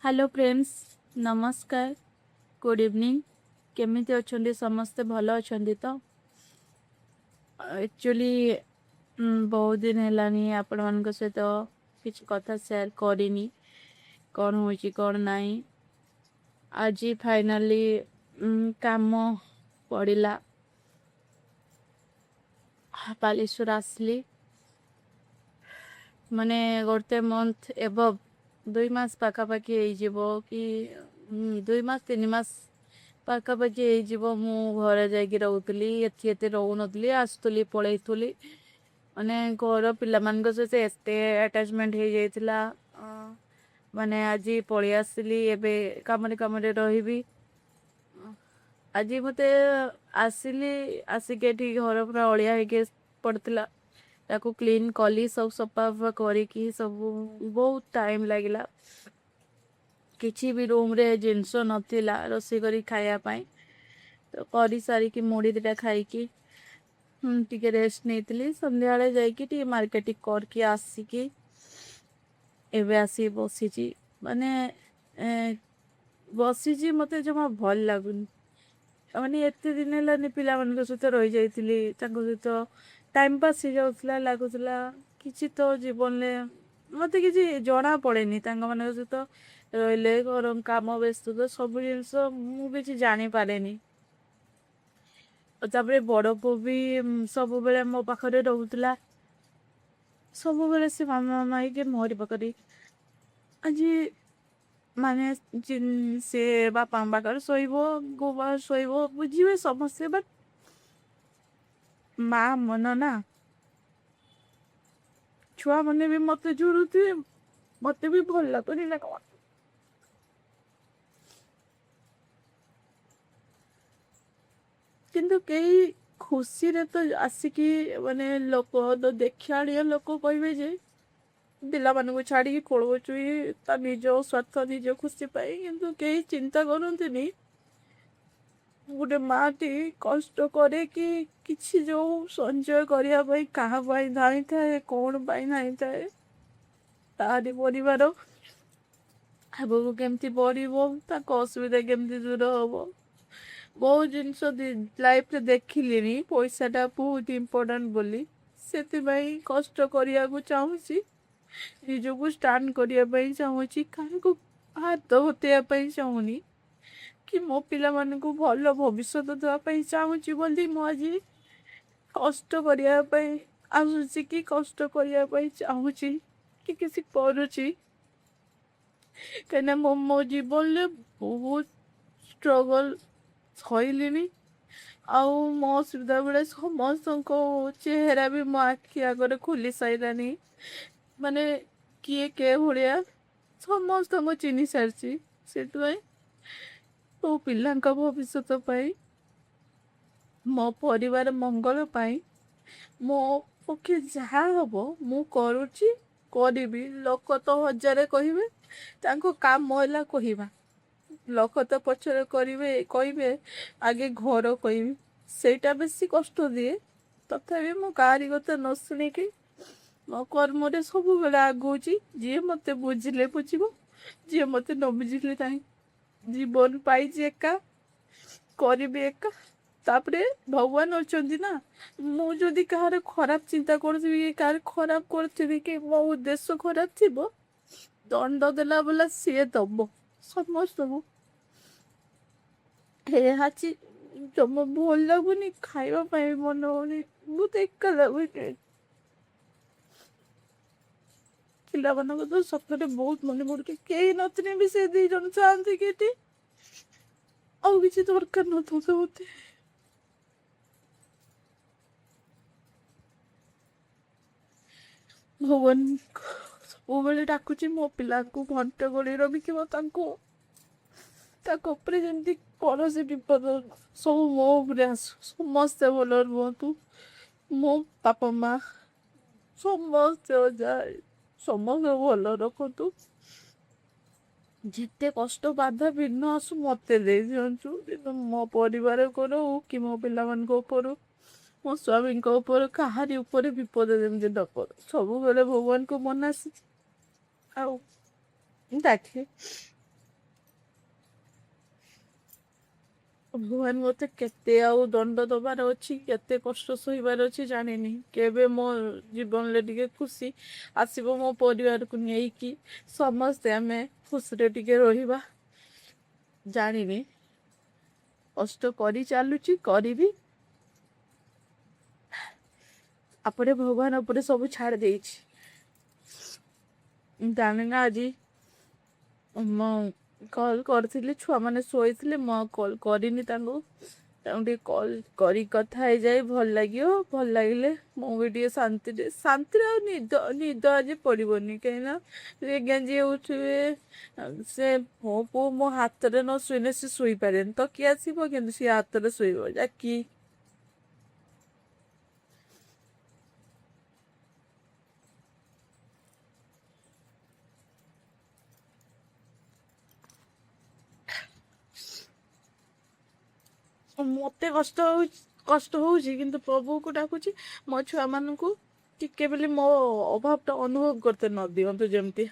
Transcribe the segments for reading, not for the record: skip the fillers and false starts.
Hello friends, नमस्कार, good evening. केमिति अछंदी समस्ते भलो अछंदी तो एक्चुअली बहुत दिन हेलानी आपण मान सहित किसी कथा शेयर करिनी कौन होची कौन नहीं। आज फाइनली काम पड़िला बालेश्वर आसली माने गोटे मंथ एबव 2 मास पाखापाखि कि 2 मास 3 मास पाखापाखि मु घरे जाकि रोली एति रोनली आसुली पलैली माने घर पिला सहित एत अटाचमेंट हो जाइला। माने आज पलि आसली एबे कम रही। आज मते आसिली आसिक घर पूरा अलिया हो पड़ता ताको क्लीन कली सब सफा करी सब बहुत टाइम लगिला। किसी भी रूम रे जिनस नथिला रोसे करी खाया पाई तो करी सारिकी मुड़ी दिटा खाइकी टिके रेस्ट नहीं संध्या जाइए मार्केटिंग करके आसिकी एवं आसी बसी माने बसी मत जमा भल लगुन माने एत दिन है पिला सहित रही जाइली सहित टाइम पास हो जाऊला लगुला किसी तो जीवन में मत कि जना पड़ेनी सहित रहिले घर काम व्यस्त तो सब जिनस मुझे जापारे तापर बड़ पु भी सब बेले मो पाखे रोला सब बेले से मामा मामा के मोहरी पाखरी आज माने से बापा पाखे शोब गोबा शोब बुझे समस्या बट माँ मन ना छुआ मैंने भी मत जुड़ुथे मत भी भल लगुनि ना कौन किंतु कई खुशी रे तो आसिकी माने लोक तो देखा लोक कहे जे पिला मान को छाड़ी खोलुचु निज स्वार्थ निज खुशी पाई किंतु कई चिंता करते गोटे माटी कष्ट करे कि किसी जो संचय करने क्या धाई थाए कौन पाई नाई थाए तारी परिवार आगू केमती बढ़ असुविधा केमती दूर हम बहुत जिनस लाइफ रे देखिली पैसाटा बहुत इम्पोर्टेंट बोली से कष्ट करने को चाहूँगी निजक स्टांड करने चाहूँगी क्या हाथ होते चाहूनी कि मो पिला मान को भल भविष्य देवाई चाहूँगी बोली मुझे कष्ट करने आसूसी कि कष्ट करने चाहूँगी कि किसी करुच्ची कहीं मो जीवन में बहुत स्ट्रगल सैली आउ मो असुविधा बेले समस्त चेहरा भी मो आखि आगे खोली सारानी माने किए के भाया समस्त चिन्ह सारी से तो पिला भविष्य मो परिवार मंगल पाई मो पक्षे जहाँ हम मु करुच्ची करी लोक तो हजार कहे काम है कहवा लोक तो पचर कहे आगे घर कह सेटा बेसी कष्ट दिए तथापि मो गारी कथा न शुणिकी मो कर्म सब बेले आगुची जी मत बुझे बुझ जी मत न बुझे ना जीवन पाई एका करी एका तापरे भगवान अच्छा ना मुझे कहार खराब चिंता करी कहार खराब करी कि मो उद्देश्य खराब थी दंड देला बोला सी दब समस्त जमा भल लगुनि खावाई मन होनी बहुत एका लगुनि पिला मान तो सपने बहुत मन पड़े कई नथिनी भी से 2 जन चाहती कि आउ किसी दरकार न मत भगवान सब डाकुची मो पिला को घंटे गड़ी रखिव जमी कौन से विपद सब मो समस्ते भल रुहतु मो बापा माँ समस्ते जाए समस्त भल रखतु जिते कष्ट बाधा भिन्न आसु मत दे दिंचु मो परिवार करो कि मो पिला मान मो स्वामी कहारी उपर विपद जमी न कर सब बेले भगवान को मना आखिए ଭଗବାନ ମୋତେ କେତେ ଆଉ ଦଣ୍ଡ ଦେବାର ଅଛି, କେତେ କଷ୍ଟ ସହିବାର ଅଛି ଜାଣିନି। କେବେ ମୋ ଜୀବନରେ ଟିକେ ଖୁସି ଆସିବ ମୋ ପରିବାରକୁ ନେଇକି ସମସ୍ତେ ଆମେ ଖୁସିରେ ଟିକେ ରହିବା ଜାଣିନି। କଷ୍ଟ କରି ଚାଲୁଛି, କରିବି। ଆପଟେ ଭଗବାନ ଉପରେ ସବୁ ଛାଡ଼ି ଦେଇଛି। ଜାଣିନା ଆଜି ମୁଁ କଲ୍ କରିଥିଲି, ଛୁଆମାନେ ଶୋଇଥିଲେ, ମୁଁ ଆଉ କଲ୍ କରିନି ତାଙ୍କୁ ଟିକେ କଲ୍ କରି କଥା ହେଇଯାଏ, ଭଲ ଲାଗିବ। ଭଲ ଲାଗିଲେ ମୁଁ ବି ଟିକେ ଶାନ୍ତିରେ ଆଉ ନିଦ ଆଜି ପଡ଼ିବନି। କାହିଁକିନା ସେ ଗେଞ୍ଜି ଉଠିବେ, ସେ ମୋ ପୁଅ ମୋ ହାତରେ ନ ଶୋଇଲେ ସେ ଶୋଇପାରେନି, ତ କିଏ ଆସିବ କିନ୍ତୁ ସେ ହାତରେ ଶୋଇବ ଯାକି। ମୋତେ କଷ୍ଟ ହେଉଛି କିନ୍ତୁ ପ୍ରଭୁକୁ ଡାକୁଛି ମୋ ଛୁଆମାନଙ୍କୁ ଟିକେ ବୋଲି ମୋ ଅଭାବଟା ଅନୁଭବ କରତେ ନ ଦିଅନ୍ତୁ। ଯେମିତି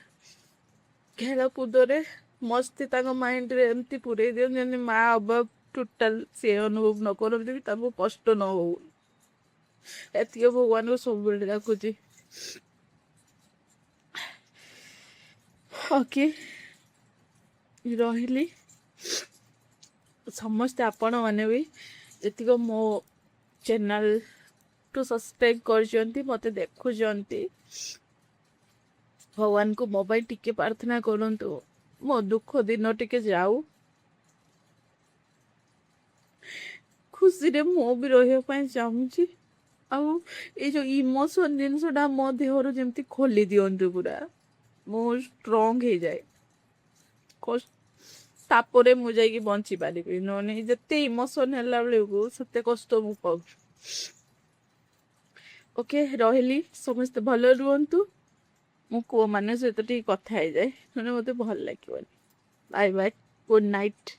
ଖେଳକୁଦରେ ମସ୍ତି ତାଙ୍କ ମାଇଣ୍ଡରେ ଏମିତି ପୁରେଇ ଦିଅନ୍ତି ଯେମିତି ମା ଅଭାବ ଟୋଟାଲ ସେ ଅନୁଭବ ନ କରନ୍ତି, ବି ତାଙ୍କୁ କଷ୍ଟ ନ ହଉ। ଏତିକି ଭଗବାନଙ୍କୁ ସବୁବେଳେ ଡାକୁଛି। ଓକେ, ରହିଲି। ସମସ୍ତେ ଆପଣମାନେ ବି ଯେତିକ ମୋ ଚ୍ୟାନେଲକୁ ସବସ୍କ୍ରାଇବ୍ କରିଛନ୍ତି, ମୋତେ ଦେଖୁଛନ୍ତି, ଭଗବାନଙ୍କୁ ମୋ ପାଇଁ ଟିକେ ପ୍ରାର୍ଥନା କରନ୍ତୁ। ମୋ ଦୁଃଖ ଦିନ ଟିକେ ଯାଉ, ଖୁସିରେ ମୁଁ ବି ରହିବା ପାଇଁ ଚାହୁଁଛି। ଆଉ ଏଇ ଯେଉଁ ଇମୋସନ୍ ଜିନିଷଟା ମୋ ଦେହରୁ ଯେମିତି ଖୋଲି ଦିଅନ୍ତୁ, ପୁରା ମୁଁ ଷ୍ଟ୍ରଙ୍ଗ ହେଇଯାଏ। ତାପରେ ମୁଁ ଯାଇକି ବଞ୍ଚିପାରିବି, ନହେଲେ ଯେତେ ଇମୋସନ୍ ହେଲା ବେଳକୁ ସେତେ କଷ୍ଟ ମୁଁ ପାଉଛି। ଓକେ, ରହିଲି। ସମସ୍ତେ ଭଲ ରୁହନ୍ତୁ। ମୁଁ ପୁଅମାନଙ୍କ ସହିତ ଟିକେ କଥା ହେଇଯାଏ, ନହେଲେ ମୋତେ ଭଲ ଲାଗିବନି। Bye bye, good night.